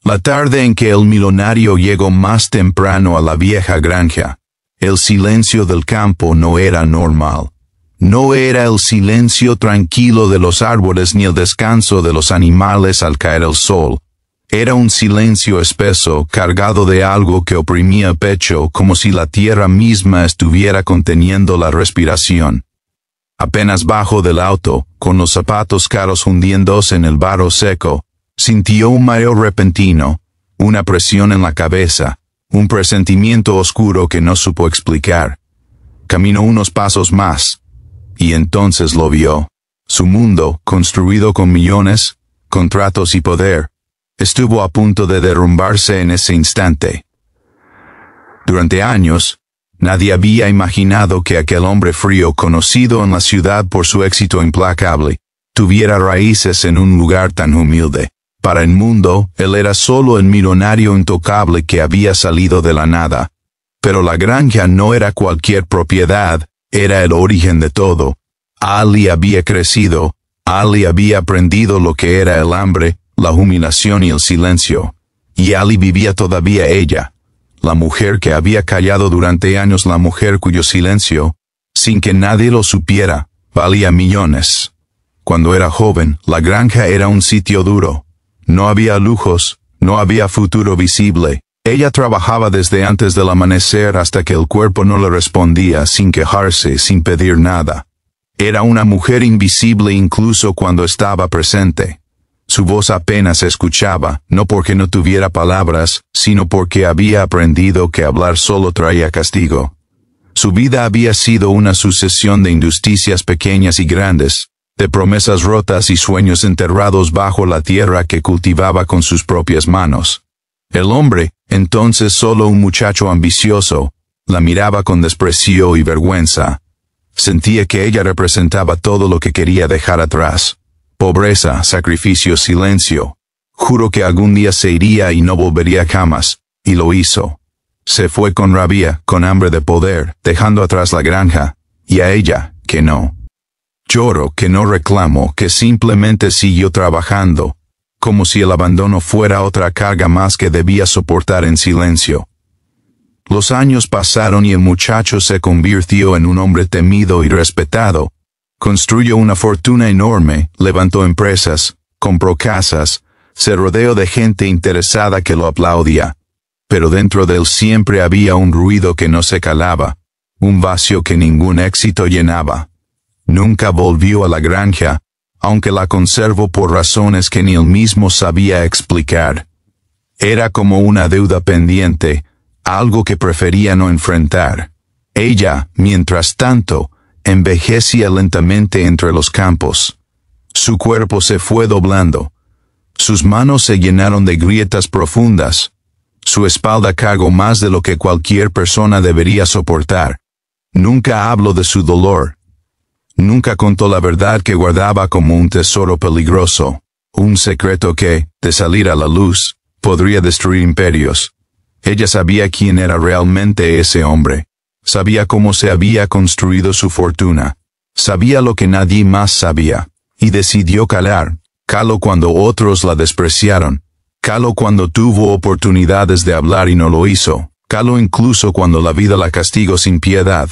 La tarde en que el millonario llegó más temprano a la vieja granja, el silencio del campo no era normal. No era el silencio tranquilo de los árboles ni el descanso de los animales al caer el sol. Era un silencio espeso, cargado de algo que oprimía el pecho, como si la tierra misma estuviera conteniendo la respiración. Apenas bajó del auto, con los zapatos caros hundiéndose en el barro seco, sintió un mareo repentino, una presión en la cabeza, un presentimiento oscuro que no supo explicar. Caminó unos pasos más, y entonces lo vio. Su mundo, construido con millones, contratos y poder, estuvo a punto de derrumbarse en ese instante. Durante años, nadie había imaginado que aquel hombre frío, conocido en la ciudad por su éxito implacable, tuviera raíces en un lugar tan humilde. Para el mundo, él era solo el millonario intocable que había salido de la nada. Pero la granja no era cualquier propiedad, era el origen de todo. Ali había crecido, Ali había aprendido lo que era el hambre, la humillación y el silencio. Y Ali vivía todavía ella, la mujer que había callado durante años, la mujer cuyo silencio, sin que nadie lo supiera, valía millones. Cuando era joven, la granja era un sitio duro. No había lujos, no había futuro visible. Ella trabajaba desde antes del amanecer hasta que el cuerpo no le respondía, sin quejarse, sin pedir nada. Era una mujer invisible incluso cuando estaba presente. Su voz apenas se escuchaba, no porque no tuviera palabras, sino porque había aprendido que hablar solo traía castigo. Su vida había sido una sucesión de injusticias pequeñas y grandes, de promesas rotas y sueños enterrados bajo la tierra que cultivaba con sus propias manos. El hombre, entonces solo un muchacho ambicioso, la miraba con desprecio y vergüenza. Sentía que ella representaba todo lo que quería dejar atrás. Pobreza, sacrificio, silencio. Juró que algún día se iría y no volvería jamás, y lo hizo. Se fue con rabia, con hambre de poder, dejando atrás la granja, y a ella, que no. Lloro, que no reclamo, que simplemente siguió trabajando, como si el abandono fuera otra carga más que debía soportar en silencio. Los años pasaron y el muchacho se convirtió en un hombre temido y respetado. Construyó una fortuna enorme, levantó empresas, compró casas, se rodeó de gente interesada que lo aplaudía. Pero dentro de él siempre había un ruido que no se calaba, un vacío que ningún éxito llenaba. Nunca volvió a la granja, aunque la conservó por razones que ni él mismo sabía explicar. Era como una deuda pendiente, algo que prefería no enfrentar. Ella, mientras tanto, envejecía lentamente entre los campos. Su cuerpo se fue doblando. Sus manos se llenaron de grietas profundas. Su espalda cargó más de lo que cualquier persona debería soportar. Nunca habló de su dolor. Nunca contó la verdad que guardaba como un tesoro peligroso, un secreto que, de salir a la luz, podría destruir imperios. Ella sabía quién era realmente ese hombre. Sabía cómo se había construido su fortuna. Sabía lo que nadie más sabía. Y decidió calar. Caló cuando otros la despreciaron. Caló cuando tuvo oportunidades de hablar y no lo hizo. Caló incluso cuando la vida la castigó sin piedad.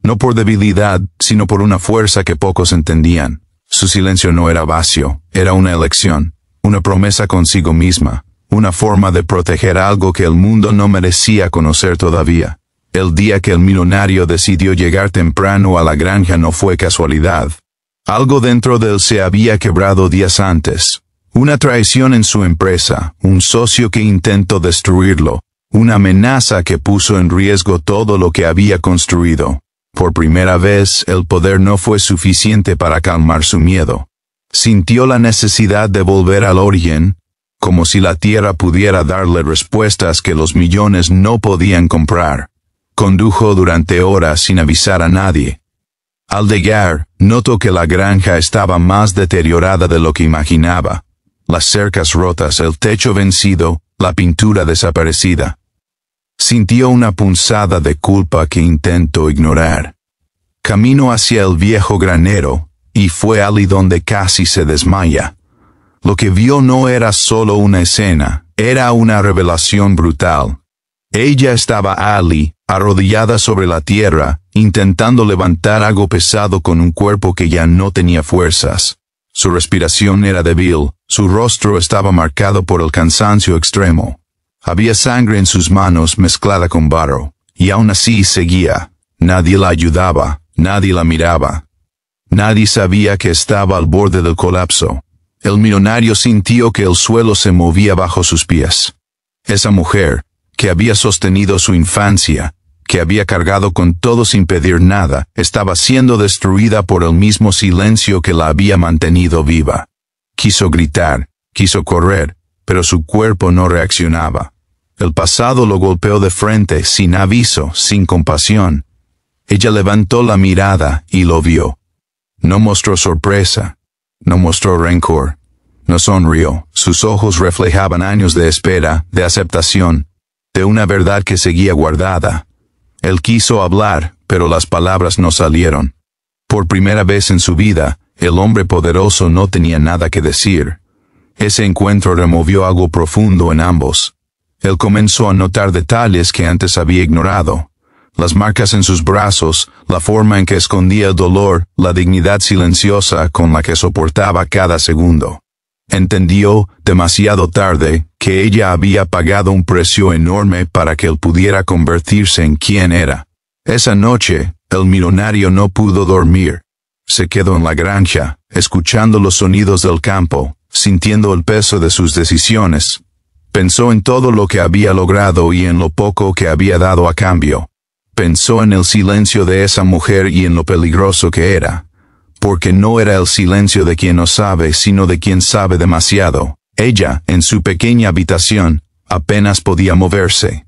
No por debilidad, sino por una fuerza que pocos entendían. Su silencio no era vacío, era una elección, una promesa consigo misma, una forma de proteger algo que el mundo no merecía conocer todavía. El día que el millonario decidió llegar temprano a la granja no fue casualidad. Algo dentro de él se había quebrado días antes. Una traición en su empresa, un socio que intentó destruirlo, una amenaza que puso en riesgo todo lo que había construido. Por primera vez, el poder no fue suficiente para calmar su miedo. Sintió la necesidad de volver al origen, como si la tierra pudiera darle respuestas que los millones no podían comprar. Condujo durante horas sin avisar a nadie. Al llegar, notó que la granja estaba más deteriorada de lo que imaginaba. Las cercas rotas, el techo vencido, la pintura desaparecida. Sintió una punzada de culpa que intentó ignorar. Caminó hacia el viejo granero, y fue allí donde casi se desmaya. Lo que vio no era solo una escena, era una revelación brutal. Ella estaba allí, arrodillada sobre la tierra, intentando levantar algo pesado con un cuerpo que ya no tenía fuerzas. Su respiración era débil, su rostro estaba marcado por el cansancio extremo. Había sangre en sus manos mezclada con barro, y aún así seguía. Nadie la ayudaba, nadie la miraba. Nadie sabía que estaba al borde del colapso. El millonario sintió que el suelo se movía bajo sus pies. Esa mujer, que había sostenido su infancia, que había cargado con todo sin pedir nada, estaba siendo destruida por el mismo silencio que la había mantenido viva. Quiso gritar, quiso correr, pero su cuerpo no reaccionaba. El pasado lo golpeó de frente, sin aviso, sin compasión. Ella levantó la mirada y lo vio. No mostró sorpresa, no mostró rencor, no sonrió. Sus ojos reflejaban años de espera, de aceptación, de una verdad que seguía guardada. Él quiso hablar, pero las palabras no salieron. Por primera vez en su vida, el hombre poderoso no tenía nada que decir. Ese encuentro removió algo profundo en ambos. Él comenzó a notar detalles que antes había ignorado. Las marcas en sus brazos, la forma en que escondía el dolor, la dignidad silenciosa con la que soportaba cada segundo. Entendió, demasiado tarde, que ella había pagado un precio enorme para que él pudiera convertirse en quien era. Esa noche, el millonario no pudo dormir. Se quedó en la granja, escuchando los sonidos del campo, sintiendo el peso de sus decisiones. Pensó en todo lo que había logrado y en lo poco que había dado a cambio. Pensó en el silencio de esa mujer y en lo peligroso que era. Porque no era el silencio de quien no sabe, sino de quien sabe demasiado. Ella, en su pequeña habitación, apenas podía moverse.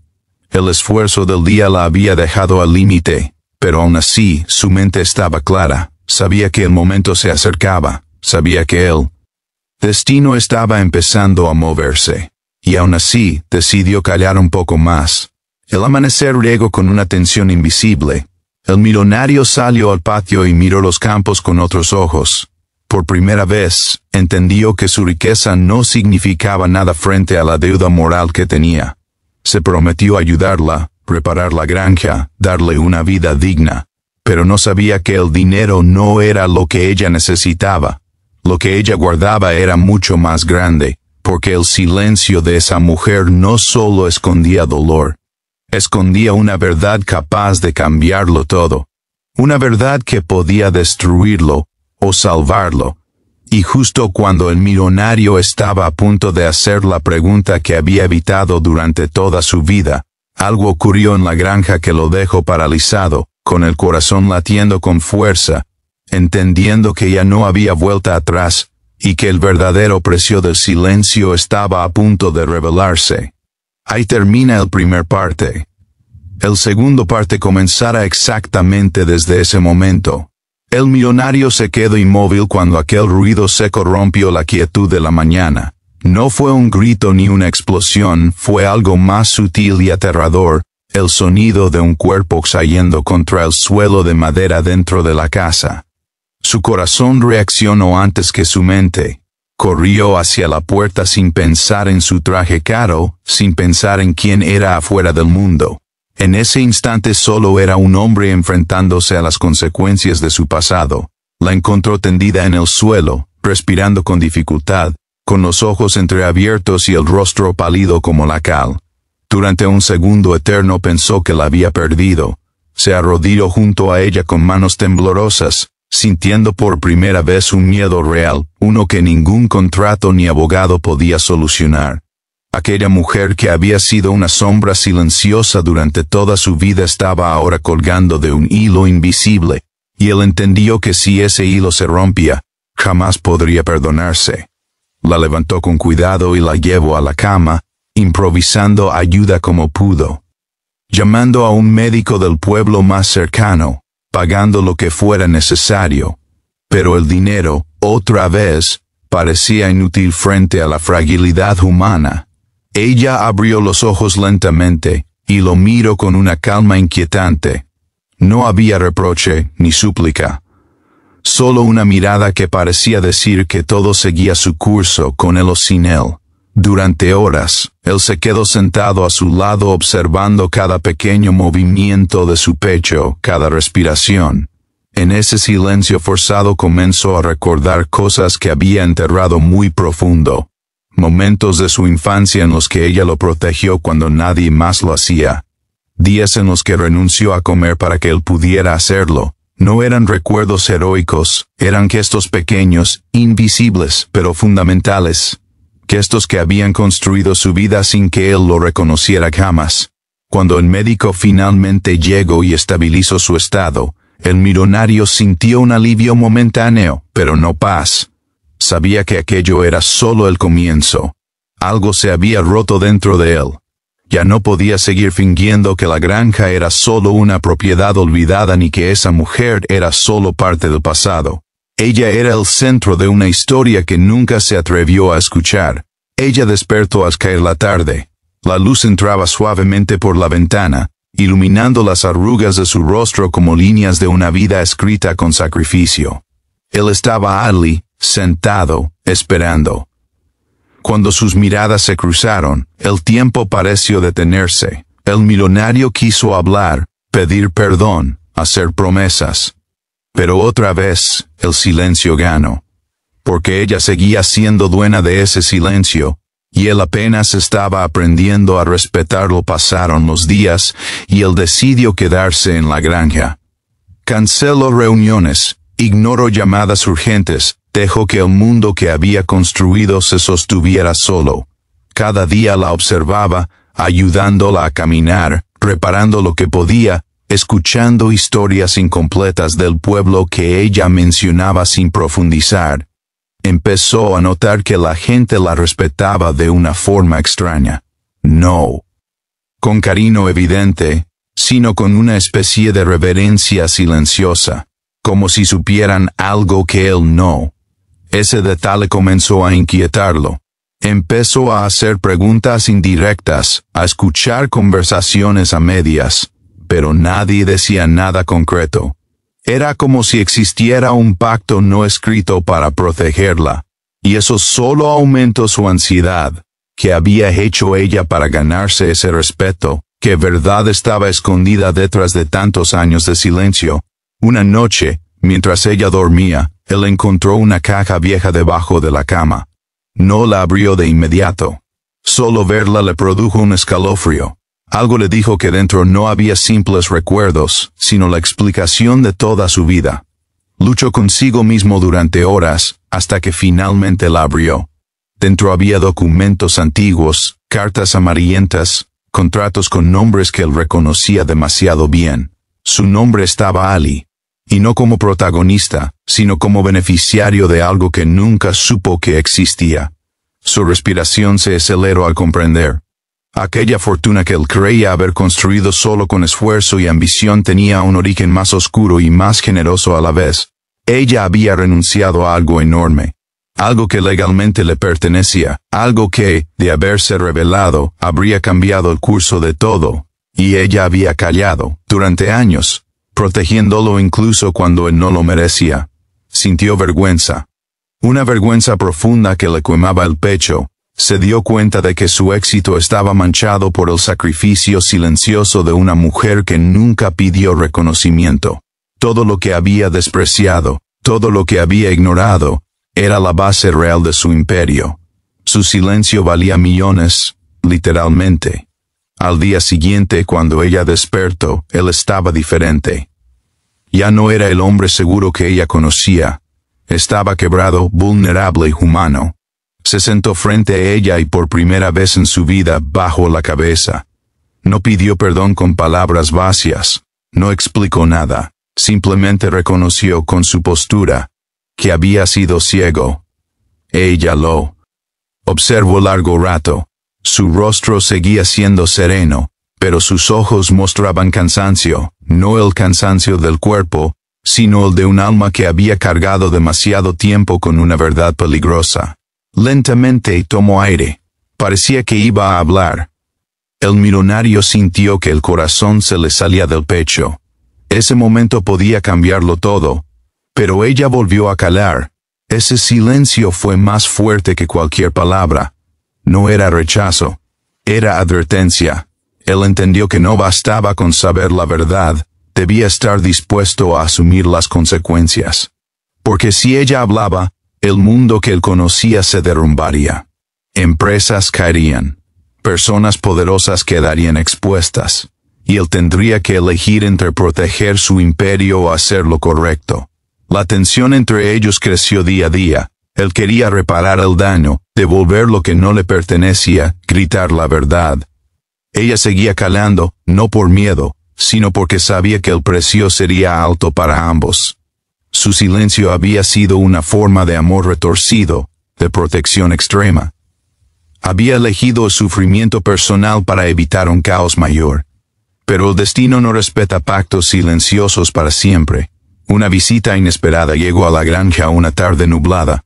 El esfuerzo del día la había dejado al límite, pero aún así su mente estaba clara. Sabía que el momento se acercaba, sabía que el destino estaba empezando a moverse. Y aún así, decidió callar un poco más. El amanecer llegó con una tensión invisible. El millonario salió al patio y miró los campos con otros ojos. Por primera vez, entendió que su riqueza no significaba nada frente a la deuda moral que tenía. Se prometió ayudarla, reparar la granja, darle una vida digna. Pero no sabía que el dinero no era lo que ella necesitaba. Lo que ella guardaba era mucho más grande, porque el silencio de esa mujer no solo escondía dolor. Escondía una verdad capaz de cambiarlo todo. Una verdad que podía destruirlo o salvarlo. Y justo cuando el millonario estaba a punto de hacer la pregunta que había evitado durante toda su vida, algo ocurrió en la granja que lo dejó paralizado, con el corazón latiendo con fuerza, entendiendo que ya no había vuelta atrás, y que el verdadero precio del silencio estaba a punto de revelarse. Ahí termina el primer parte. El segundo parte comenzará exactamente desde ese momento. El millonario se quedó inmóvil cuando aquel ruido seco rompió la quietud de la mañana. No fue un grito ni una explosión, fue algo más sutil y aterrador, el sonido de un cuerpo cayendo contra el suelo de madera dentro de la casa. Su corazón reaccionó antes que su mente. Corrió hacia la puerta sin pensar en su traje caro, sin pensar en quién era afuera del mundo. En ese instante solo era un hombre enfrentándose a las consecuencias de su pasado. La encontró tendida en el suelo, respirando con dificultad, con los ojos entreabiertos y el rostro pálido como la cal. Durante un segundo eterno pensó que la había perdido. Se arrodilló junto a ella con manos temblorosas, sintiendo por primera vez un miedo real, uno que ningún contrato ni abogado podía solucionar. Aquella mujer que había sido una sombra silenciosa durante toda su vida estaba ahora colgando de un hilo invisible, y él entendió que si ese hilo se rompía, jamás podría perdonarse. La levantó con cuidado y la llevó a la cama, improvisando ayuda como pudo. Llamando a un médico del pueblo más cercano, pagando lo que fuera necesario. Pero el dinero, otra vez, parecía inútil frente a la fragilidad humana. Ella abrió los ojos lentamente, y lo miró con una calma inquietante. No había reproche ni súplica. Solo una mirada que parecía decir que todo seguía su curso con él o sin él. Durante horas, él se quedó sentado a su lado observando cada pequeño movimiento de su pecho, cada respiración. En ese silencio forzado comenzó a recordar cosas que había enterrado muy profundo. Momentos de su infancia en los que ella lo protegió cuando nadie más lo hacía. Días en los que renunció a comer para que él pudiera hacerlo. No eran recuerdos heroicos, eran gestos pequeños, invisibles, pero fundamentales. Gestos que habían construido su vida sin que él lo reconociera jamás. Cuando el médico finalmente llegó y estabilizó su estado, el millonario sintió un alivio momentáneo, pero no paz. Sabía que aquello era solo el comienzo. Algo se había roto dentro de él. Ya no podía seguir fingiendo que la granja era solo una propiedad olvidada ni que esa mujer era solo parte del pasado. Ella era el centro de una historia que nunca se atrevió a escuchar. Ella despertó al caer la tarde. La luz entraba suavemente por la ventana, iluminando las arrugas de su rostro como líneas de una vida escrita con sacrificio. Él estaba allí, sentado, esperando. Cuando sus miradas se cruzaron, el tiempo pareció detenerse. El millonario quiso hablar, pedir perdón, hacer promesas. Pero otra vez, el silencio ganó. Porque ella seguía siendo dueña de ese silencio, y él apenas estaba aprendiendo a respetarlo. Pasaron los días, y él decidió quedarse en la granja. Canceló reuniones, ignoró llamadas urgentes, dejó que el mundo que había construido se sostuviera solo. Cada día la observaba, ayudándola a caminar, reparando lo que podía, escuchando historias incompletas del pueblo que ella mencionaba sin profundizar. Empezó a notar que la gente la respetaba de una forma extraña. No con cariño evidente, sino con una especie de reverencia silenciosa, como si supieran algo que él no. Ese detalle comenzó a inquietarlo. Empezó a hacer preguntas indirectas, a escuchar conversaciones a medias, pero nadie decía nada concreto. Era como si existiera un pacto no escrito para protegerla, y eso solo aumentó su ansiedad. ¿Qué había hecho ella para ganarse ese respeto? ¿Qué verdad estaba escondida detrás de tantos años de silencio? Una noche, mientras ella dormía, él encontró una caja vieja debajo de la cama. No la abrió de inmediato. Solo verla le produjo un escalofrío. Algo le dijo que dentro no había simples recuerdos, sino la explicación de toda su vida. Luchó consigo mismo durante horas, hasta que finalmente la abrió. Dentro había documentos antiguos, cartas amarillentas, contratos con nombres que él reconocía demasiado bien. Su nombre estaba Ali. Y no como protagonista, sino como beneficiario de algo que nunca supo que existía. Su respiración se aceleró al comprender. Aquella fortuna que él creía haber construido solo con esfuerzo y ambición tenía un origen más oscuro y más generoso a la vez. Ella había renunciado a algo enorme. Algo que legalmente le pertenecía, algo que, de haberse revelado, habría cambiado el curso de todo. Y ella había callado, durante años, protegiéndolo incluso cuando él no lo merecía. Sintió vergüenza. Una vergüenza profunda que le quemaba el pecho. Se dio cuenta de que su éxito estaba manchado por el sacrificio silencioso de una mujer que nunca pidió reconocimiento. Todo lo que había despreciado, todo lo que había ignorado, era la base real de su imperio. Su silencio valía millones, literalmente. Al día siguiente, cuando ella despertó, él estaba diferente. Ya no era el hombre seguro que ella conocía. Estaba quebrado, vulnerable y humano. Se sentó frente a ella y por primera vez en su vida bajó la cabeza. No pidió perdón con palabras vacías. No explicó nada. Simplemente reconoció con su postura que había sido ciego. Ella lo observó largo rato. Su rostro seguía siendo sereno, pero sus ojos mostraban cansancio, no el cansancio del cuerpo, sino el de un alma que había cargado demasiado tiempo con una verdad peligrosa. Lentamente tomó aire. Parecía que iba a hablar. El millonario sintió que el corazón se le salía del pecho. Ese momento podía cambiarlo todo. Pero ella volvió a calar. Ese silencio fue más fuerte que cualquier palabra. No era rechazo, era advertencia. Él entendió que no bastaba con saber la verdad, debía estar dispuesto a asumir las consecuencias. Porque si ella hablaba, el mundo que él conocía se derrumbaría. Empresas caerían. Personas poderosas quedarían expuestas. Y él tendría que elegir entre proteger su imperio o hacer lo correcto. La tensión entre ellos creció día a día. Él quería reparar el daño, devolver lo que no le pertenecía, gritar la verdad. Ella seguía calando, no por miedo, sino porque sabía que el precio sería alto para ambos. Su silencio había sido una forma de amor retorcido, de protección extrema. Había elegido el sufrimiento personal para evitar un caos mayor. Pero el destino no respeta pactos silenciosos para siempre. Una visita inesperada llegó a la granja una tarde nublada.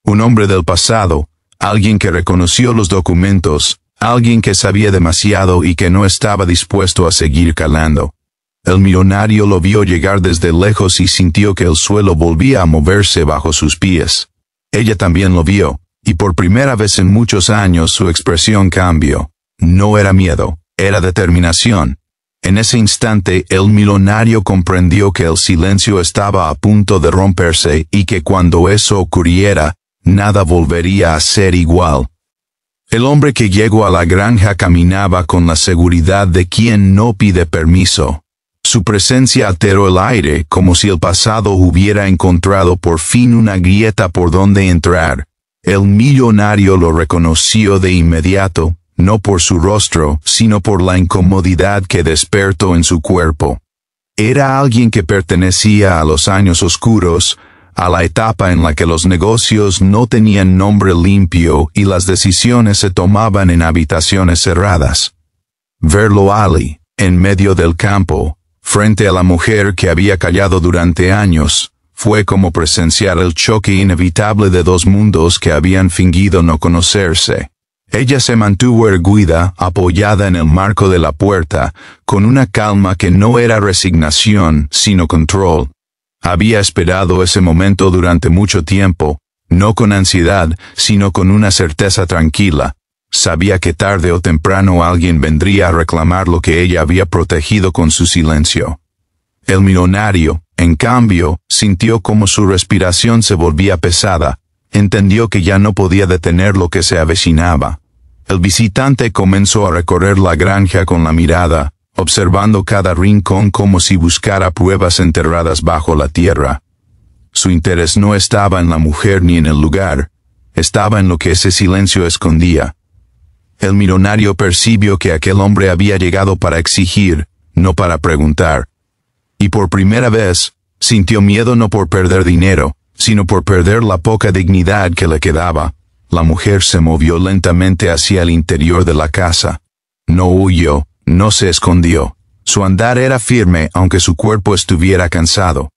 Un hombre del pasado, alguien que reconoció los documentos, alguien que sabía demasiado y que no estaba dispuesto a seguir calando. El millonario lo vio llegar desde lejos y sintió que el suelo volvía a moverse bajo sus pies. Ella también lo vio, y por primera vez en muchos años su expresión cambió. No era miedo, era determinación. En ese instante el millonario comprendió que el silencio estaba a punto de romperse y que cuando eso ocurriera, nada volvería a ser igual. El hombre que llegó a la granja caminaba con la seguridad de quien no pide permiso. Su presencia alteró el aire como si el pasado hubiera encontrado por fin una grieta por donde entrar. El millonario lo reconoció de inmediato, no por su rostro, sino por la incomodidad que despertó en su cuerpo. Era alguien que pertenecía a los años oscuros, a la etapa en la que los negocios no tenían nombre limpio y las decisiones se tomaban en habitaciones cerradas. Verlo allí, en medio del campo, frente a la mujer que había callado durante años, fue como presenciar el choque inevitable de dos mundos que habían fingido no conocerse. Ella se mantuvo erguida, apoyada en el marco de la puerta, con una calma que no era resignación, sino control. Había esperado ese momento durante mucho tiempo, no con ansiedad, sino con una certeza tranquila. Sabía que tarde o temprano alguien vendría a reclamar lo que ella había protegido con su silencio. El millonario, en cambio, sintió como su respiración se volvía pesada. Entendió que ya no podía detener lo que se avecinaba. El visitante comenzó a recorrer la granja con la mirada, observando cada rincón como si buscara pruebas enterradas bajo la tierra. Su interés no estaba en la mujer ni en el lugar, estaba en lo que ese silencio escondía. El millonario percibió que aquel hombre había llegado para exigir, no para preguntar. Y por primera vez, sintió miedo no por perder dinero, sino por perder la poca dignidad que le quedaba. La mujer se movió lentamente hacia el interior de la casa. No huyó, no se escondió. Su andar era firme aunque su cuerpo estuviera cansado.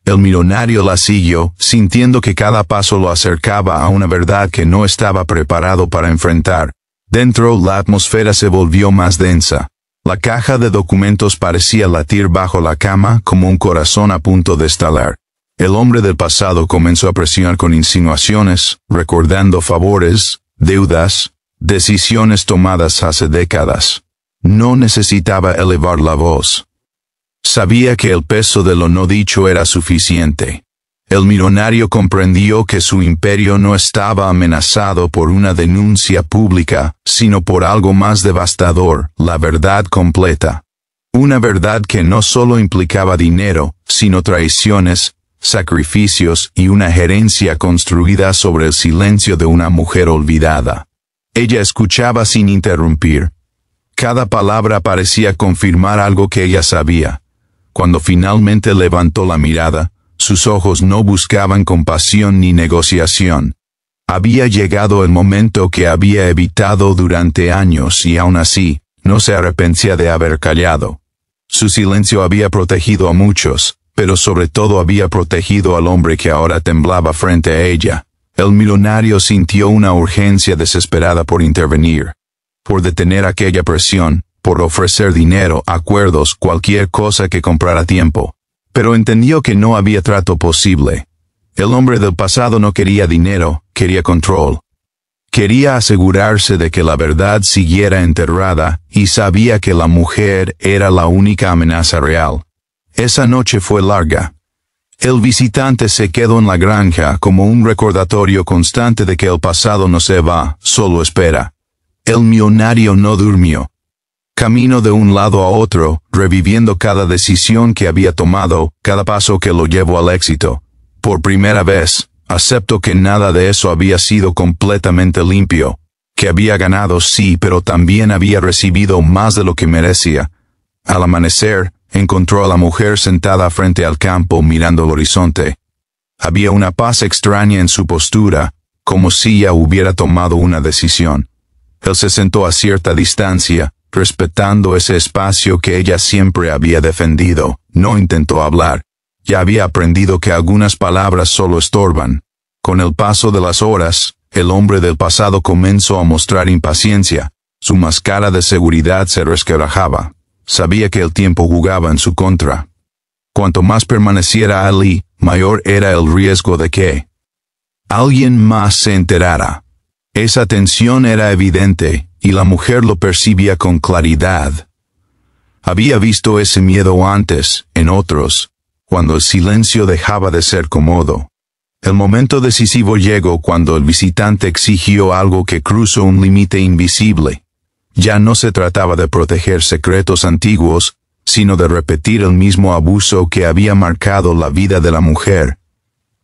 El millonario la siguió, sintiendo que cada paso lo acercaba a una verdad que no estaba preparado para enfrentar. Dentro, la atmósfera se volvió más densa. La caja de documentos parecía latir bajo la cama como un corazón a punto de estallar. El hombre del pasado comenzó a presionar con insinuaciones, recordando favores, deudas, decisiones tomadas hace décadas. No necesitaba elevar la voz. Sabía que el peso de lo no dicho era suficiente. El millonario comprendió que su imperio no estaba amenazado por una denuncia pública, sino por algo más devastador, la verdad completa. Una verdad que no solo implicaba dinero, sino traiciones, sacrificios y una gerencia construida sobre el silencio de una mujer olvidada. Ella escuchaba sin interrumpir. Cada palabra parecía confirmar algo que ella sabía. Cuando finalmente levantó la mirada, sus ojos no buscaban compasión ni negociación. Había llegado el momento que había evitado durante años y aún así, no se arrepentía de haber callado. Su silencio había protegido a muchos, pero sobre todo había protegido al hombre que ahora temblaba frente a ella. El millonario sintió una urgencia desesperada por intervenir, por detener aquella presión, por ofrecer dinero, acuerdos, cualquier cosa que comprara tiempo. pero entendió que no había trato posible. El hombre del pasado no quería dinero, quería control. Quería asegurarse de que la verdad siguiera enterrada y sabía que la mujer era la única amenaza real. Esa noche fue larga. El visitante se quedó en la granja como un recordatorio constante de que el pasado no se va, solo espera. El millonario no durmió. Camino de un lado a otro, reviviendo cada decisión que había tomado, cada paso que lo llevó al éxito. Por primera vez, aceptó que nada de eso había sido completamente limpio, que había ganado sí, pero también había recibido más de lo que merecía. Al amanecer, encontró a la mujer sentada frente al campo mirando el horizonte. Había una paz extraña en su postura, como si ya hubiera tomado una decisión. Él se sentó a cierta distancia, respetando ese espacio que ella siempre había defendido. No intentó hablar. Ya había aprendido que algunas palabras solo estorban. Con el paso de las horas, el hombre del pasado comenzó a mostrar impaciencia. Su máscara de seguridad se resquebrajaba. Sabía que el tiempo jugaba en su contra. Cuanto más permaneciera allí, mayor era el riesgo de que alguien más se enterara. Esa tensión era evidente, y la mujer lo percibía con claridad. Había visto ese miedo antes, en otros, cuando el silencio dejaba de ser cómodo. El momento decisivo llegó cuando el visitante exigió algo que cruzó un límite invisible. Ya no se trataba de proteger secretos antiguos, sino de repetir el mismo abuso que había marcado la vida de la mujer.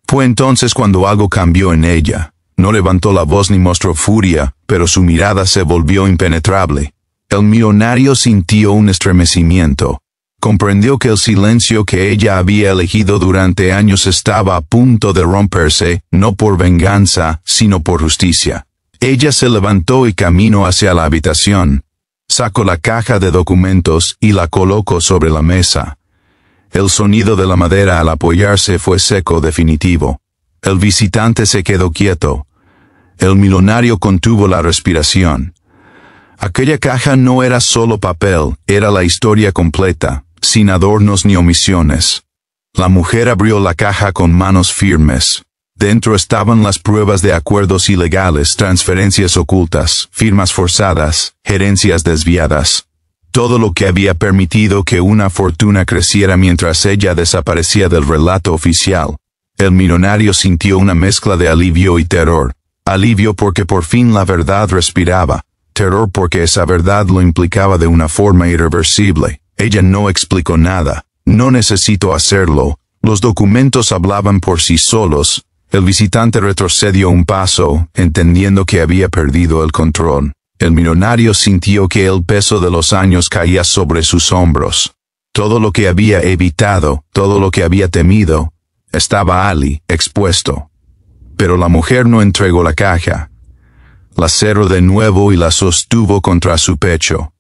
Fue entonces cuando algo cambió en ella. No levantó la voz ni mostró furia, pero su mirada se volvió impenetrable. El millonario sintió un estremecimiento. Comprendió que el silencio que ella había elegido durante años estaba a punto de romperse, no por venganza, sino por justicia. Ella se levantó y caminó hacia la habitación. Sacó la caja de documentos y la colocó sobre la mesa. El sonido de la madera al apoyarse fue seco definitivo. El visitante se quedó quieto. El millonario contuvo la respiración. Aquella caja no era solo papel, era la historia completa, sin adornos ni omisiones. La mujer abrió la caja con manos firmes. Dentro estaban las pruebas de acuerdos ilegales, transferencias ocultas, firmas forzadas, herencias desviadas. Todo lo que había permitido que una fortuna creciera mientras ella desaparecía del relato oficial. El millonario sintió una mezcla de alivio y terror. Alivio porque por fin la verdad respiraba. Terror porque esa verdad lo implicaba de una forma irreversible. Ella no explicó nada. No necesitó hacerlo. Los documentos hablaban por sí solos. El visitante retrocedió un paso, entendiendo que había perdido el control. El millonario sintió que el peso de los años caía sobre sus hombros. Todo lo que había evitado, todo lo que había temido, estaba allí, expuesto. Pero la mujer no entregó la caja. La cerró de nuevo y la sostuvo contra su pecho.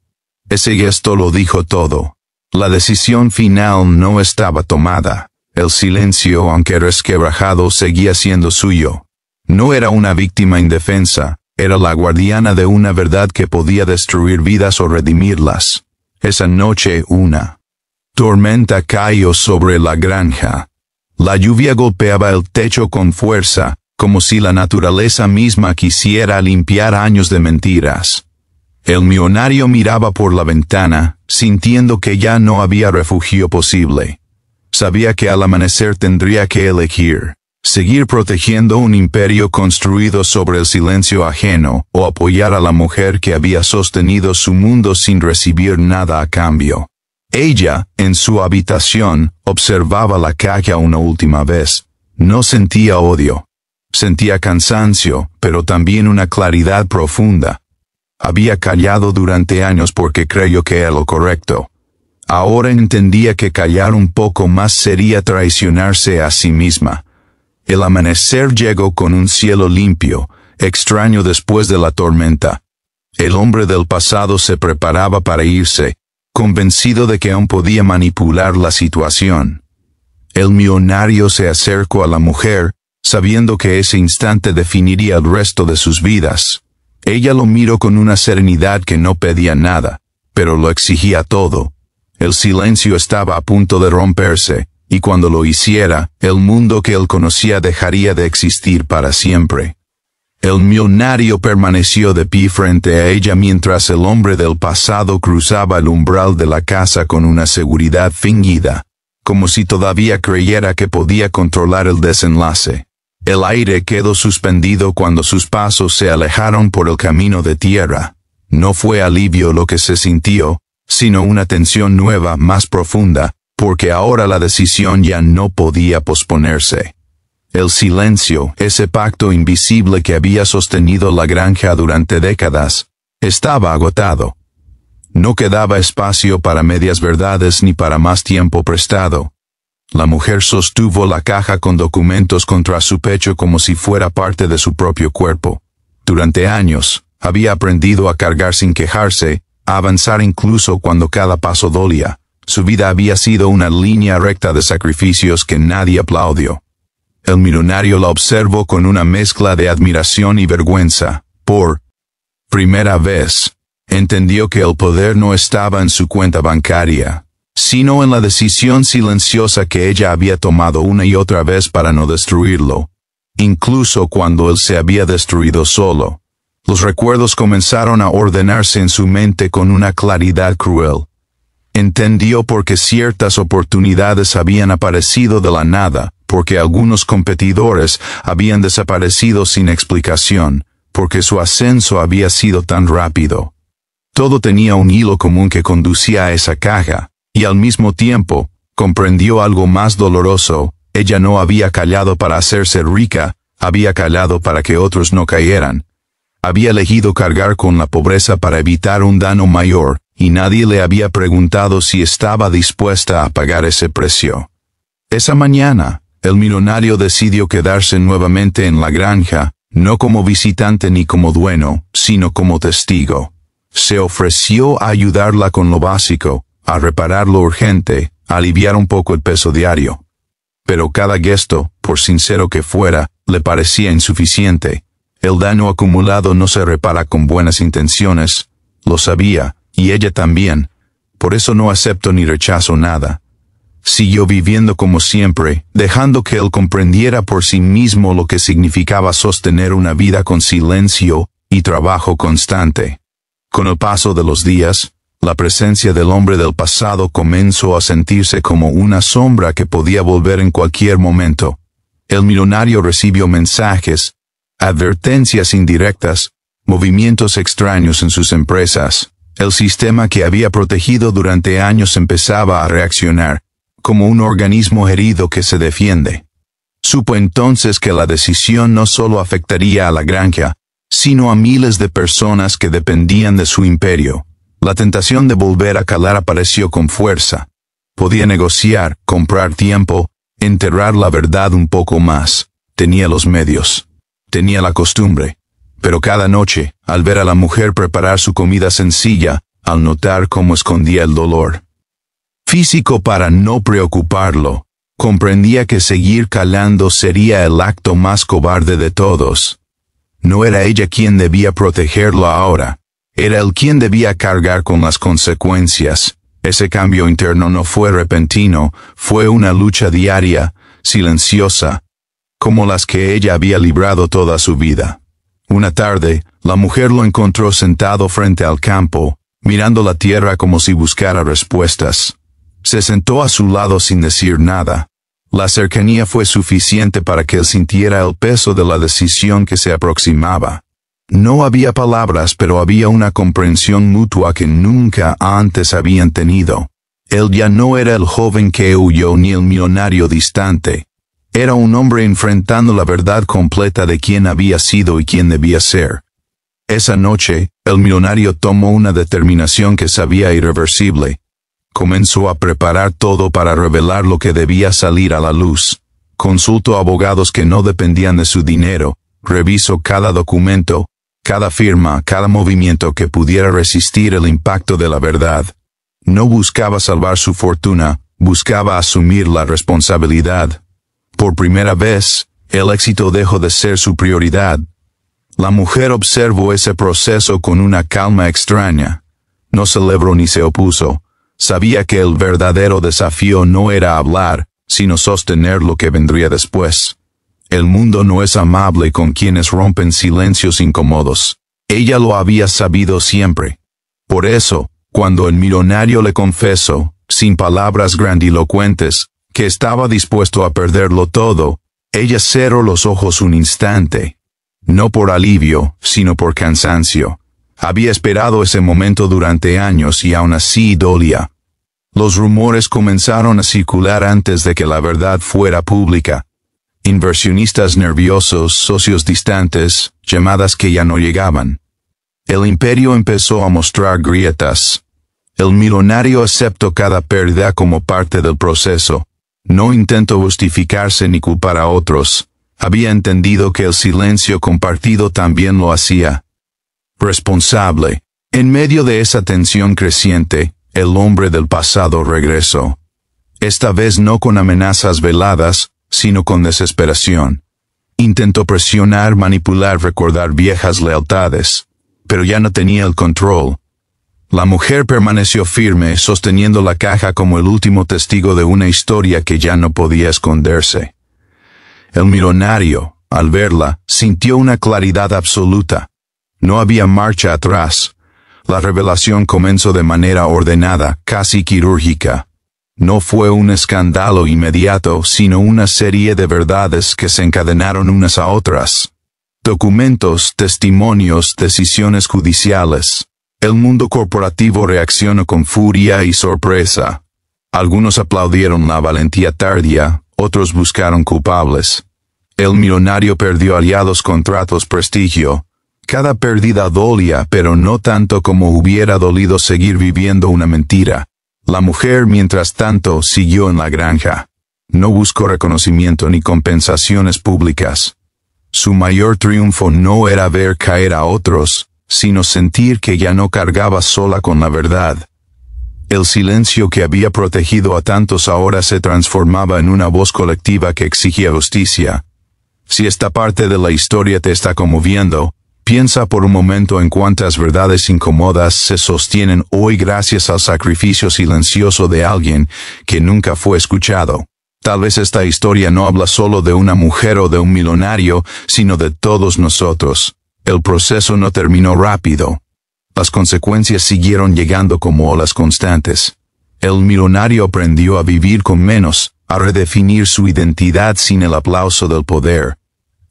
Ese gesto lo dijo todo. La decisión final no estaba tomada. El silencio, aunque resquebrajado, seguía siendo suyo. No era una víctima indefensa, era la guardiana de una verdad que podía destruir vidas o redimirlas. Esa noche una tormenta cayó sobre la granja. La lluvia golpeaba el techo con fuerza, como si la naturaleza misma quisiera limpiar años de mentiras. El millonario miraba por la ventana, sintiendo que ya no había refugio posible. Sabía que al amanecer tendría que elegir, seguir protegiendo un imperio construido sobre el silencio ajeno, o apoyar a la mujer que había sostenido su mundo sin recibir nada a cambio. Ella, en su habitación, observaba la caja una última vez. No sentía odio. Sentía cansancio, pero también una claridad profunda. Había callado durante años porque creyó que era lo correcto. Ahora entendía que callar un poco más sería traicionarse a sí misma. El amanecer llegó con un cielo limpio, extraño después de la tormenta. El hombre del pasado se preparaba para irse, convencido de que aún podía manipular la situación. El millonario se acercó a la mujer, sabiendo que ese instante definiría el resto de sus vidas. Ella lo miró con una serenidad que no pedía nada, pero lo exigía todo. El silencio estaba a punto de romperse, y cuando lo hiciera, el mundo que él conocía dejaría de existir para siempre. El millonario permaneció de pie frente a ella mientras el hombre del pasado cruzaba el umbral de la casa con una seguridad fingida, como si todavía creyera que podía controlar el desenlace. El aire quedó suspendido cuando sus pasos se alejaron por el camino de tierra. No fue alivio lo que se sintió, sino una tensión nueva, más profunda, porque ahora la decisión ya no podía posponerse. El silencio, ese pacto invisible que había sostenido la granja durante décadas, estaba agotado. No quedaba espacio para medias verdades ni para más tiempo prestado. La mujer sostuvo la caja con documentos contra su pecho como si fuera parte de su propio cuerpo. Durante años, había aprendido a cargar sin quejarse, a avanzar incluso cuando cada paso dolía. Su vida había sido una línea recta de sacrificios que nadie aplaudió. El millonario la observó con una mezcla de admiración y vergüenza. Por primera vez, entendió que el poder no estaba en su cuenta bancaria, sino en la decisión silenciosa que ella había tomado una y otra vez para no destruirlo, incluso cuando él se había destruido solo. Los recuerdos comenzaron a ordenarse en su mente con una claridad cruel. Entendió por qué ciertas oportunidades habían aparecido de la nada, porque algunos competidores habían desaparecido sin explicación, porque su ascenso había sido tan rápido. Todo tenía un hilo común que conducía a esa caja, y al mismo tiempo, comprendió algo más doloroso. Ella no había callado para hacerse rica, había callado para que otros no cayeran. Había elegido cargar con la pobreza para evitar un daño mayor, y nadie le había preguntado si estaba dispuesta a pagar ese precio. Esa mañana, el millonario decidió quedarse nuevamente en la granja, no como visitante ni como dueño, sino como testigo. Se ofreció a ayudarla con lo básico, a reparar lo urgente, a aliviar un poco el peso diario. Pero cada gesto, por sincero que fuera, le parecía insuficiente. El daño acumulado no se repara con buenas intenciones, lo sabía, y ella también. Por eso no aceptó ni rechazo nada. Siguió viviendo como siempre, dejando que él comprendiera por sí mismo lo que significaba sostener una vida con silencio y trabajo constante. Con el paso de los días, la presencia del hombre del pasado comenzó a sentirse como una sombra que podía volver en cualquier momento. El millonario recibió mensajes, advertencias indirectas, movimientos extraños en sus empresas. El sistema que había protegido durante años empezaba a reaccionar, como un organismo herido que se defiende. Supo entonces que la decisión no solo afectaría a la granja, sino a miles de personas que dependían de su imperio. La tentación de volver a calar apareció con fuerza. Podía negociar, comprar tiempo, enterrar la verdad un poco más. Tenía los medios. Tenía la costumbre. Pero cada noche, al ver a la mujer preparar su comida sencilla, al notar cómo escondía el dolor físico para no preocuparlo, comprendía que seguir calando sería el acto más cobarde de todos. No era ella quien debía protegerlo ahora. Era él quien debía cargar con las consecuencias. Ese cambio interno no fue repentino, fue una lucha diaria, silenciosa, como las que ella había librado toda su vida. Una tarde, la mujer lo encontró sentado frente al campo, mirando la tierra como si buscara respuestas. Se sentó a su lado sin decir nada. La cercanía fue suficiente para que él sintiera el peso de la decisión que se aproximaba. No había palabras, pero había una comprensión mutua que nunca antes habían tenido. Él ya no era el joven que huyó ni el millonario distante. Era un hombre enfrentando la verdad completa de quién había sido y quién debía ser. Esa noche, el millonario tomó una determinación que sabía irreversible. Comenzó a preparar todo para revelar lo que debía salir a la luz. Consultó abogados que no dependían de su dinero, revisó cada documento, cada firma, cada movimiento que pudiera resistir el impacto de la verdad. No buscaba salvar su fortuna, buscaba asumir la responsabilidad. Por primera vez, el éxito dejó de ser su prioridad. La mujer observó ese proceso con una calma extraña. No celebró ni se opuso. Sabía que el verdadero desafío no era hablar, sino sostener lo que vendría después. El mundo no es amable con quienes rompen silencios incómodos. Ella lo había sabido siempre. Por eso, cuando el millonario le confesó, sin palabras grandilocuentes, que estaba dispuesto a perderlo todo, ella cerró los ojos un instante. No por alivio, sino por cansancio. Había esperado ese momento durante años y aún así dolía. Los rumores comenzaron a circular antes de que la verdad fuera pública. Inversionistas nerviosos, socios distantes, llamadas que ya no llegaban. El imperio empezó a mostrar grietas. El millonario aceptó cada pérdida como parte del proceso. No intentó justificarse ni culpar a otros. Había entendido que el silencio compartido también lo hacía responsable. En medio de esa tensión creciente, el hombre del pasado regresó. Esta vez no con amenazas veladas, sino con desesperación. Intentó presionar, manipular, recordar viejas lealtades, pero ya no tenía el control. La mujer permaneció firme, sosteniendo la caja como el último testigo de una historia que ya no podía esconderse. El millonario, al verla, sintió una claridad absoluta. No había marcha atrás. La revelación comenzó de manera ordenada, casi quirúrgica. No fue un escándalo inmediato, sino una serie de verdades que se encadenaron unas a otras. Documentos, testimonios, decisiones judiciales. El mundo corporativo reaccionó con furia y sorpresa. Algunos aplaudieron la valentía tardía, otros buscaron culpables. El millonario perdió aliados, contratos, prestigio. Cada pérdida dolía, pero no tanto como hubiera dolido seguir viviendo una mentira. La mujer, mientras tanto, siguió en la granja. No buscó reconocimiento ni compensaciones públicas. Su mayor triunfo no era ver caer a otros, sino sentir que ya no cargaba sola con la verdad. El silencio que había protegido a tantos ahora se transformaba en una voz colectiva que exigía justicia. Si esta parte de la historia te está conmoviendo, piensa por un momento en cuántas verdades incómodas se sostienen hoy gracias al sacrificio silencioso de alguien que nunca fue escuchado. Tal vez esta historia no habla solo de una mujer o de un millonario, sino de todos nosotros. El proceso no terminó rápido. Las consecuencias siguieron llegando como olas constantes. El millonario aprendió a vivir con menos, a redefinir su identidad sin el aplauso del poder.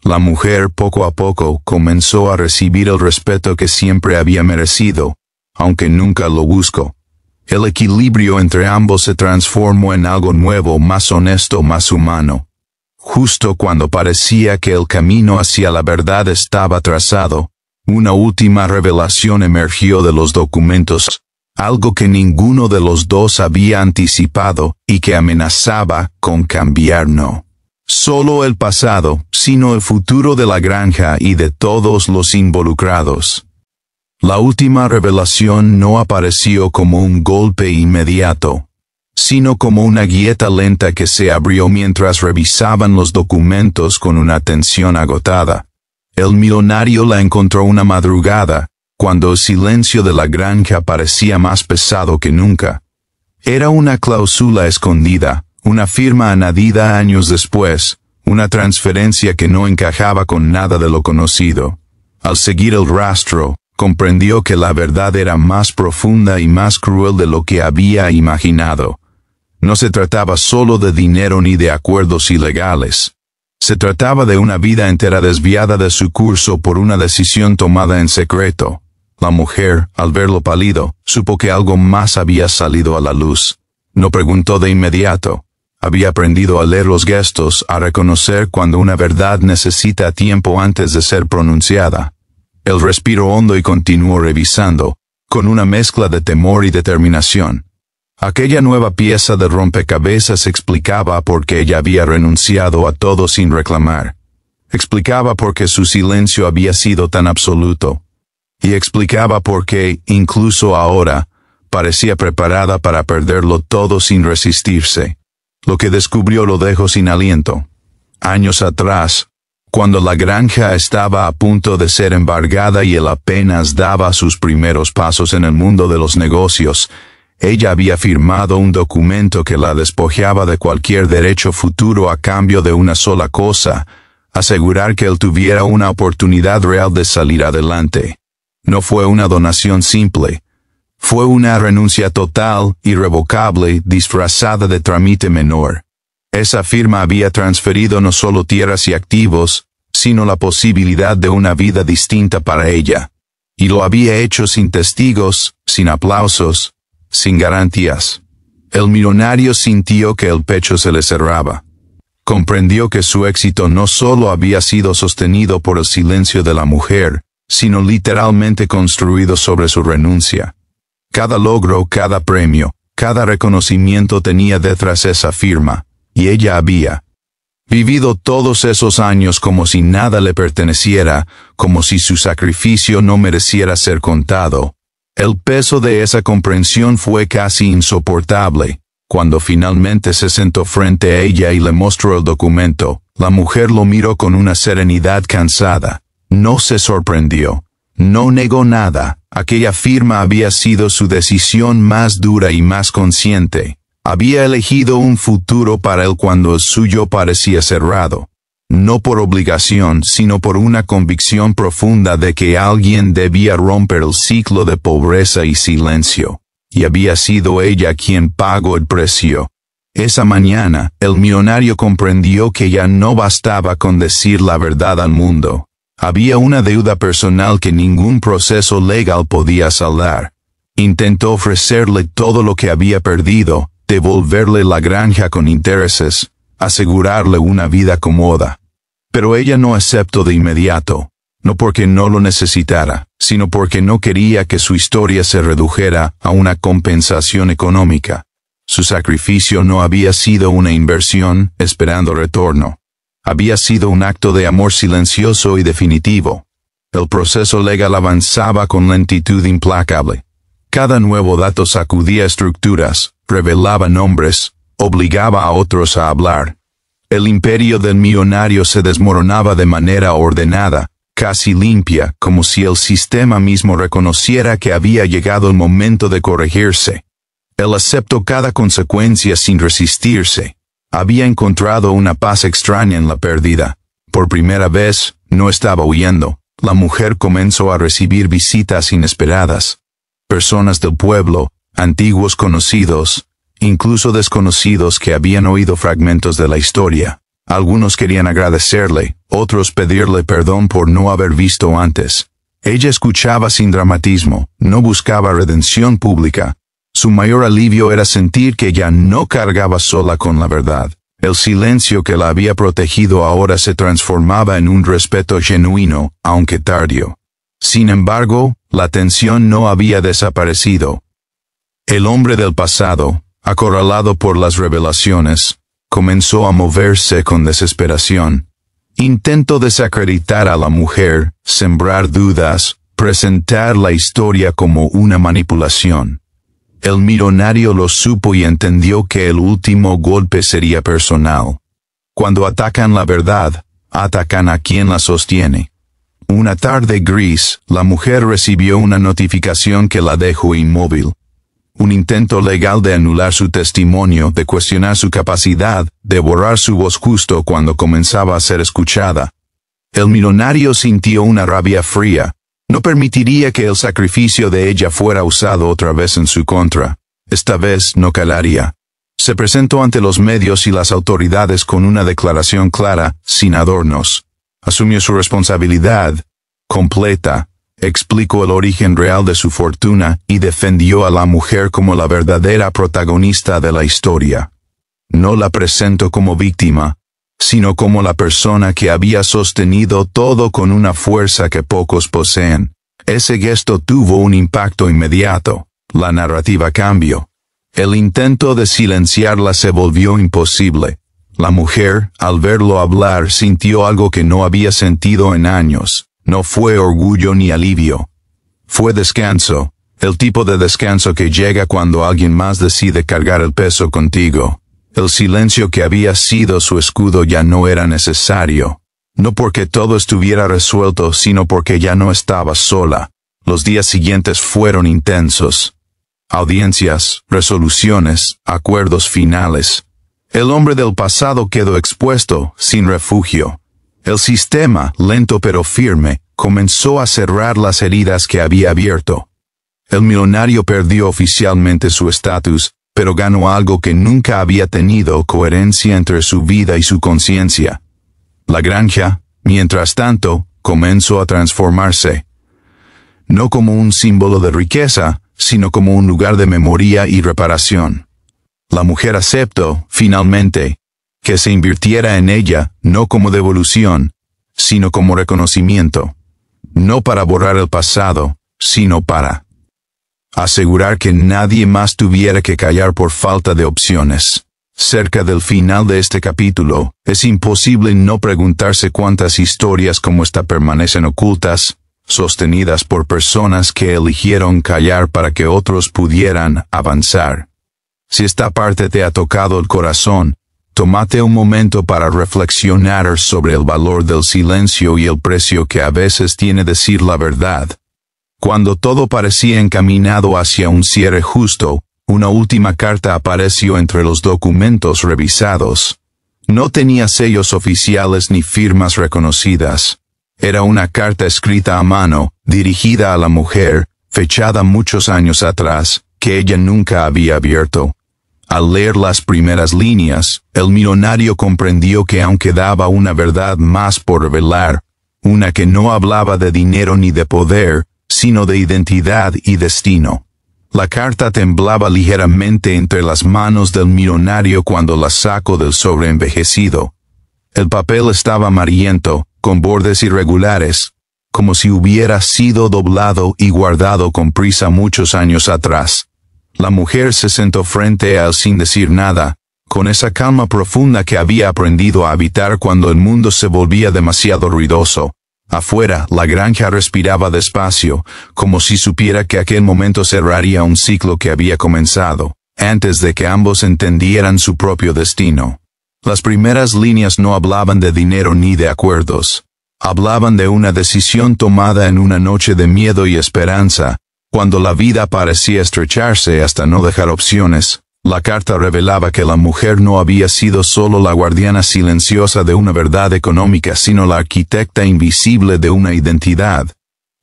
La mujer poco a poco comenzó a recibir el respeto que siempre había merecido, aunque nunca lo buscó. El equilibrio entre ambos se transformó en algo nuevo, más honesto, más humano. Justo cuando parecía que el camino hacia la verdad estaba trazado, una última revelación emergió de los documentos, algo que ninguno de los dos había anticipado y que amenazaba con cambiar no solo el pasado, sino el futuro de la granja y de todos los involucrados. La última revelación no apareció como un golpe inmediato, sino como una grieta lenta que se abrió mientras revisaban los documentos con una atención agotada. El millonario la encontró una madrugada, cuando el silencio de la granja parecía más pesado que nunca. Era una cláusula escondida, una firma añadida años después, una transferencia que no encajaba con nada de lo conocido. Al seguir el rastro, comprendió que la verdad era más profunda y más cruel de lo que había imaginado. No se trataba solo de dinero ni de acuerdos ilegales. Se trataba de una vida entera desviada de su curso por una decisión tomada en secreto. La mujer, al verlo pálido, supo que algo más había salido a la luz. No preguntó de inmediato. Había aprendido a leer los gestos, a reconocer cuando una verdad necesita tiempo antes de ser pronunciada. Él respiró hondo y continuó revisando, con una mezcla de temor y determinación. Aquella nueva pieza de rompecabezas explicaba por qué ella había renunciado a todo sin reclamar. Explicaba por qué su silencio había sido tan absoluto. Y explicaba por qué, incluso ahora, parecía preparada para perderlo todo sin resistirse. Lo que descubrió lo dejó sin aliento. Años atrás, cuando la granja estaba a punto de ser embargada y él apenas daba sus primeros pasos en el mundo de los negocios, Ella había firmado un documento que la despojaba de cualquier derecho futuro a cambio de una sola cosa: asegurar que él tuviera una oportunidad real de salir adelante. No fue una donación simple. Fue una renuncia total, irrevocable, disfrazada de trámite menor. Esa firma había transferido no solo tierras y activos, sino la posibilidad de una vida distinta para ella. Y lo había hecho sin testigos, sin aplausos, sin garantías. El millonario sintió que el pecho se le cerraba. Comprendió que su éxito no solo había sido sostenido por el silencio de la mujer, sino literalmente construido sobre su renuncia. Cada logro, cada premio, cada reconocimiento tenía detrás esa firma, y ella había vivido todos esos años como si nada le perteneciera, como si su sacrificio no mereciera ser contado. El peso de esa comprensión fue casi insoportable. Cuando finalmente se sentó frente a ella y le mostró el documento, la mujer lo miró con una serenidad cansada. No se sorprendió. No negó nada. Aquella firma había sido su decisión más dura y más consciente. Había elegido un futuro para él cuando el suyo parecía cerrado. No por obligación, sino por una convicción profunda de que alguien debía romper el ciclo de pobreza y silencio. Y había sido ella quien pagó el precio. Esa mañana, el millonario comprendió que ya no bastaba con decir la verdad al mundo. Había una deuda personal que ningún proceso legal podía saldar. Intentó ofrecerle todo lo que había perdido, devolverle la granja con intereses, asegurarle una vida cómoda. Pero ella no aceptó de inmediato, no porque no lo necesitara, sino porque no quería que su historia se redujera a una compensación económica. Su sacrificio no había sido una inversión esperando retorno. Había sido un acto de amor silencioso y definitivo. El proceso legal avanzaba con lentitud implacable. Cada nuevo dato sacudía estructuras, revelaba nombres, obligaba a otros a hablar. El imperio del millonario se desmoronaba de manera ordenada, casi limpia, como si el sistema mismo reconociera que había llegado el momento de corregirse. Él aceptó cada consecuencia sin resistirse. Había encontrado una paz extraña en la pérdida. Por primera vez, no estaba huyendo. La mujer comenzó a recibir visitas inesperadas. Personas del pueblo, antiguos conocidos, incluso desconocidos que habían oído fragmentos de la historia. Algunos querían agradecerle, otros pedirle perdón por no haber visto antes. Ella escuchaba sin dramatismo, no buscaba redención pública. Su mayor alivio era sentir que ya no cargaba sola con la verdad. El silencio que la había protegido ahora se transformaba en un respeto genuino, aunque tardío. Sin embargo, la tensión no había desaparecido. El hombre del pasado, acorralado por las revelaciones, comenzó a moverse con desesperación. Intentó desacreditar a la mujer, sembrar dudas, presentar la historia como una manipulación. El millonario lo supo y entendió que el último golpe sería personal. Cuando atacan la verdad, atacan a quien la sostiene. Una tarde gris, la mujer recibió una notificación que la dejó inmóvil. Un intento legal de anular su testimonio, de cuestionar su capacidad, de borrar su voz justo cuando comenzaba a ser escuchada. El millonario sintió una rabia fría. No permitiría que el sacrificio de ella fuera usado otra vez en su contra. Esta vez no calaría. Se presentó ante los medios y las autoridades con una declaración clara, sin adornos. Asumió su responsabilidad completa, explicó el origen real de su fortuna y defendió a la mujer como la verdadera protagonista de la historia. No la presentó como víctima, sino como la persona que había sostenido todo con una fuerza que pocos poseen. Ese gesto tuvo un impacto inmediato. La narrativa cambió. El intento de silenciarla se volvió imposible. La mujer, al verlo hablar, sintió algo que no había sentido en años. No fue orgullo ni alivio. Fue descanso, el tipo de descanso que llega cuando alguien más decide cargar el peso contigo. El silencio que había sido su escudo ya no era necesario. No porque todo estuviera resuelto, sino porque ya no estaba sola. Los días siguientes fueron intensos. audiencias, resoluciones, acuerdos finales. El hombre del pasado quedó expuesto, sin refugio. El sistema, lento pero firme, comenzó a cerrar las heridas que había abierto. El millonario perdió oficialmente su estatus, pero ganó algo que nunca había tenido: coherencia entre su vida y su conciencia. La granja, mientras tanto, comenzó a transformarse. No como un símbolo de riqueza, sino como un lugar de memoria y reparación. La mujer aceptó, finalmente, que se invirtiera en ella, no como devolución, sino como reconocimiento. No para borrar el pasado, sino para asegurar que nadie más tuviera que callar por falta de opciones. Cerca del final de este capítulo, es imposible no preguntarse cuántas historias como esta permanecen ocultas, sostenidas por personas que eligieron callar para que otros pudieran avanzar. Si esta parte te ha tocado el corazón, tómate un momento para reflexionar sobre el valor del silencio y el precio que a veces tiene decir la verdad. Cuando todo parecía encaminado hacia un cierre justo, una última carta apareció entre los documentos revisados. No tenía sellos oficiales ni firmas reconocidas. Era una carta escrita a mano, dirigida a la mujer, fechada muchos años atrás, que ella nunca había abierto. Al leer las primeras líneas, el millonario comprendió que aún quedaba una verdad más por revelar, una que no hablaba de dinero ni de poder, sino de identidad y destino. La carta temblaba ligeramente entre las manos del millonario cuando la sacó del sobre envejecido. El papel estaba amarillento, con bordes irregulares, como si hubiera sido doblado y guardado con prisa muchos años atrás. La mujer se sentó frente a él sin decir nada, con esa calma profunda que había aprendido a habitar cuando el mundo se volvía demasiado ruidoso. Afuera, la granja respiraba despacio, como si supiera que aquel momento cerraría un ciclo que había comenzado, antes de que ambos entendieran su propio destino. Las primeras líneas no hablaban de dinero ni de acuerdos. Hablaban de una decisión tomada en una noche de miedo y esperanza, cuando la vida parecía estrecharse hasta no dejar opciones. La carta revelaba que la mujer no había sido solo la guardiana silenciosa de una verdad económica, sino la arquitecta invisible de una identidad.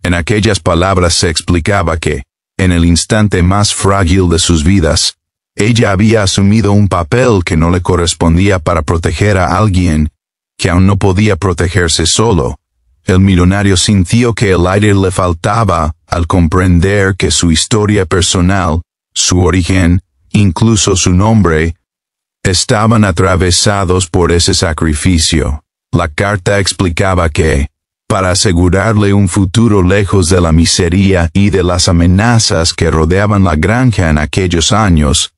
En aquellas palabras se explicaba que, en el instante más frágil de sus vidas, ella había asumido un papel que no le correspondía para proteger a alguien que aún no podía protegerse solo. El millonario sintió que el aire le faltaba al comprender que su historia personal, su origen, incluso su nombre, estaban atravesados por ese sacrificio. La carta explicaba que, para asegurarle un futuro lejos de la miseria y de las amenazas que rodeaban la granja en aquellos años,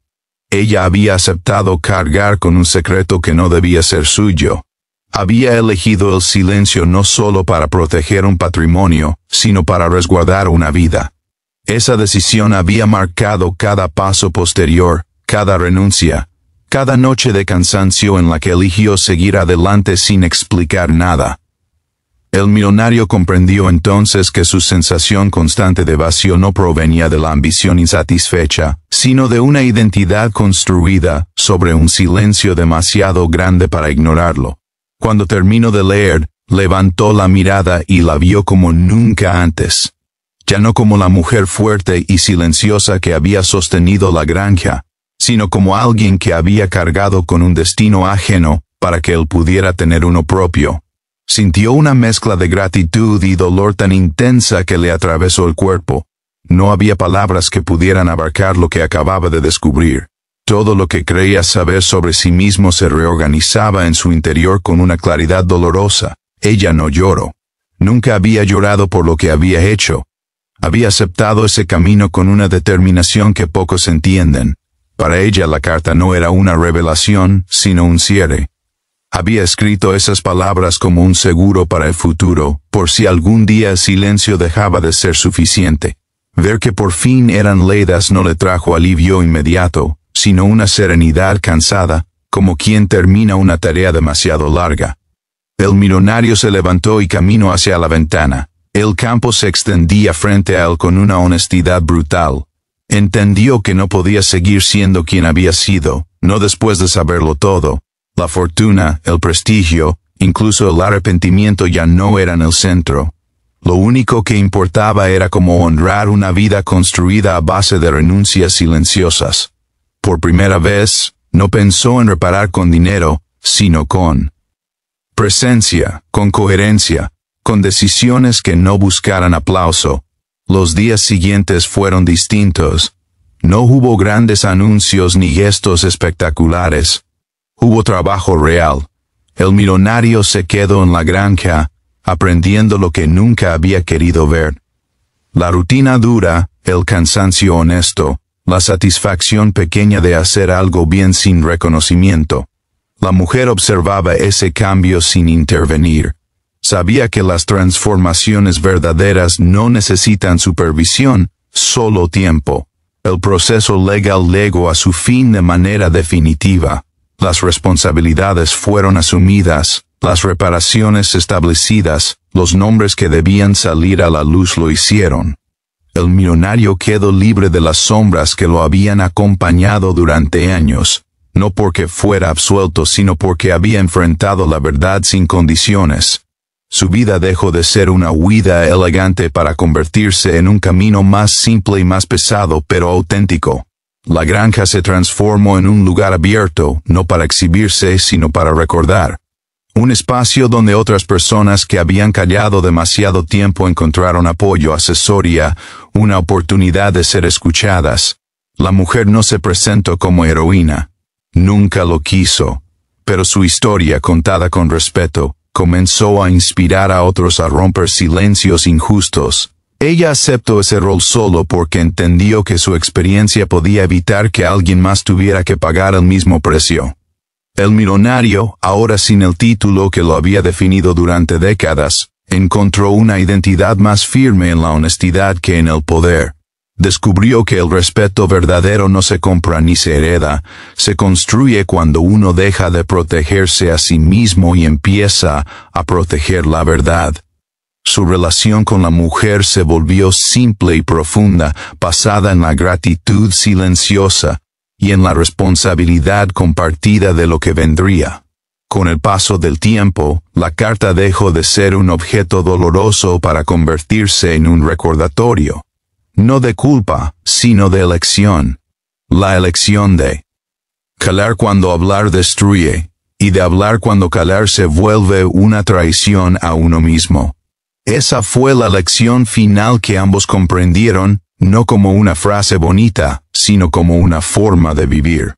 ella había aceptado cargar con un secreto que no debía ser suyo. Había elegido el silencio no solo para proteger un patrimonio, sino para resguardar una vida. Esa decisión había marcado cada paso posterior, cada renuncia, cada noche de cansancio en la que eligió seguir adelante sin explicar nada. El millonario comprendió entonces que su sensación constante de vacío no provenía de la ambición insatisfecha, sino de una identidad construida sobre un silencio demasiado grande para ignorarlo. Cuando terminó de leer, levantó la mirada y la vio como nunca antes. Ya no como la mujer fuerte y silenciosa que había sostenido la granja, sino como alguien que había cargado con un destino ajeno para que él pudiera tener uno propio. Sintió una mezcla de gratitud y dolor tan intensa que le atravesó el cuerpo. No había palabras que pudieran abarcar lo que acababa de descubrir. Todo lo que creía saber sobre sí mismo se reorganizaba en su interior con una claridad dolorosa. Ella no lloró. Nunca había llorado por lo que había hecho. Había aceptado ese camino con una determinación que pocos entienden. Para ella la carta no era una revelación, sino un cierre. Había escrito esas palabras como un seguro para el futuro, por si algún día el silencio dejaba de ser suficiente. Ver que por fin eran leídas no le trajo alivio inmediato, sino una serenidad cansada, como quien termina una tarea demasiado larga. El millonario se levantó y caminó hacia la ventana. El campo se extendía frente a él con una honestidad brutal. Entendió que no podía seguir siendo quien había sido, no después de saberlo todo. La fortuna, el prestigio, incluso el arrepentimiento ya no eran el centro. Lo único que importaba era cómo honrar una vida construida a base de renuncias silenciosas. Por primera vez, no pensó en reparar con dinero, sino con presencia, con coherencia, con decisiones que no buscaran aplauso. Los días siguientes fueron distintos. No hubo grandes anuncios ni gestos espectaculares. Hubo trabajo real. El millonario se quedó en la granja, aprendiendo lo que nunca había querido ver. La rutina dura, el cansancio honesto, la satisfacción pequeña de hacer algo bien sin reconocimiento. La mujer observaba ese cambio sin intervenir. Sabía que las transformaciones verdaderas no necesitan supervisión, solo tiempo. El proceso legal llegó a su fin de manera definitiva. Las responsabilidades fueron asumidas, las reparaciones establecidas, los nombres que debían salir a la luz lo hicieron. El millonario quedó libre de las sombras que lo habían acompañado durante años, no porque fuera absuelto, sino porque había enfrentado la verdad sin condiciones. Su vida dejó de ser una huida elegante para convertirse en un camino más simple y más pesado, pero auténtico. La granja se transformó en un lugar abierto, no para exhibirse, sino para recordar. Un espacio donde otras personas que habían callado demasiado tiempo encontraron apoyo, asesoría, una oportunidad de ser escuchadas. La mujer no se presentó como heroína. Nunca lo quiso. Pero su historia, contada con respeto, comenzó a inspirar a otros a romper silencios injustos. Ella aceptó ese rol solo porque entendió que su experiencia podía evitar que alguien más tuviera que pagar el mismo precio. El millonario, ahora sin el título que lo había definido durante décadas, encontró una identidad más firme en la honestidad que en el poder. Descubrió que el respeto verdadero no se compra ni se hereda, se construye cuando uno deja de protegerse a sí mismo y empieza a proteger la verdad. Su relación con la mujer se volvió simple y profunda, basada en la gratitud silenciosa y en la responsabilidad compartida de lo que vendría. Con el paso del tiempo, la carta dejó de ser un objeto doloroso para convertirse en un recordatorio. No de culpa, sino de elección. La elección de callar cuando hablar destruye, y de hablar cuando callar se vuelve una traición a uno mismo. Esa fue la lección final que ambos comprendieron, no como una frase bonita, sino como una forma de vivir.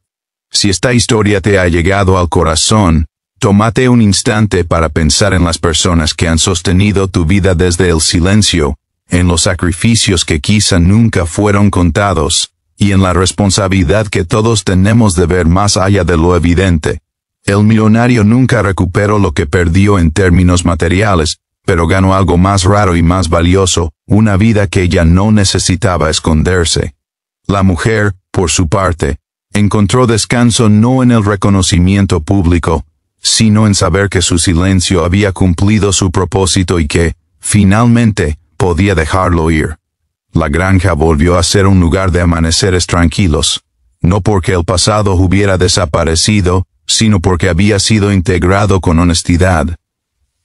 Si esta historia te ha llegado al corazón, tómate un instante para pensar en las personas que han sostenido tu vida desde el silencio, en los sacrificios que quizá nunca fueron contados, y en la responsabilidad que todos tenemos de ver más allá de lo evidente. El millonario nunca recuperó lo que perdió en términos materiales, pero ganó algo más raro y más valioso, una vida que ya no necesitaba esconderse. La mujer, por su parte, encontró descanso no en el reconocimiento público, sino en saber que su silencio había cumplido su propósito y que, finalmente, podía dejarlo ir. La granja volvió a ser un lugar de amaneceres tranquilos, no porque el pasado hubiera desaparecido, sino porque había sido integrado con honestidad.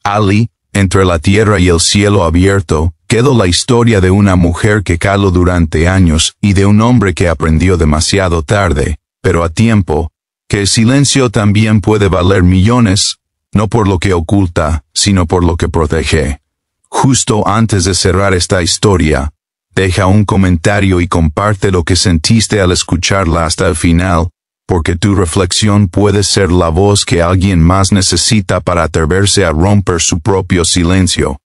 Ali, entre la tierra y el cielo abierto, quedó la historia de una mujer que caló durante años y de un hombre que aprendió demasiado tarde, pero a tiempo, que el silencio también puede valer millones, no por lo que oculta, sino por lo que protege. Justo antes de cerrar esta historia, deja un comentario y comparte lo que sentiste al escucharla hasta el final, porque tu reflexión puede ser la voz que alguien más necesita para atreverse a romper su propio silencio.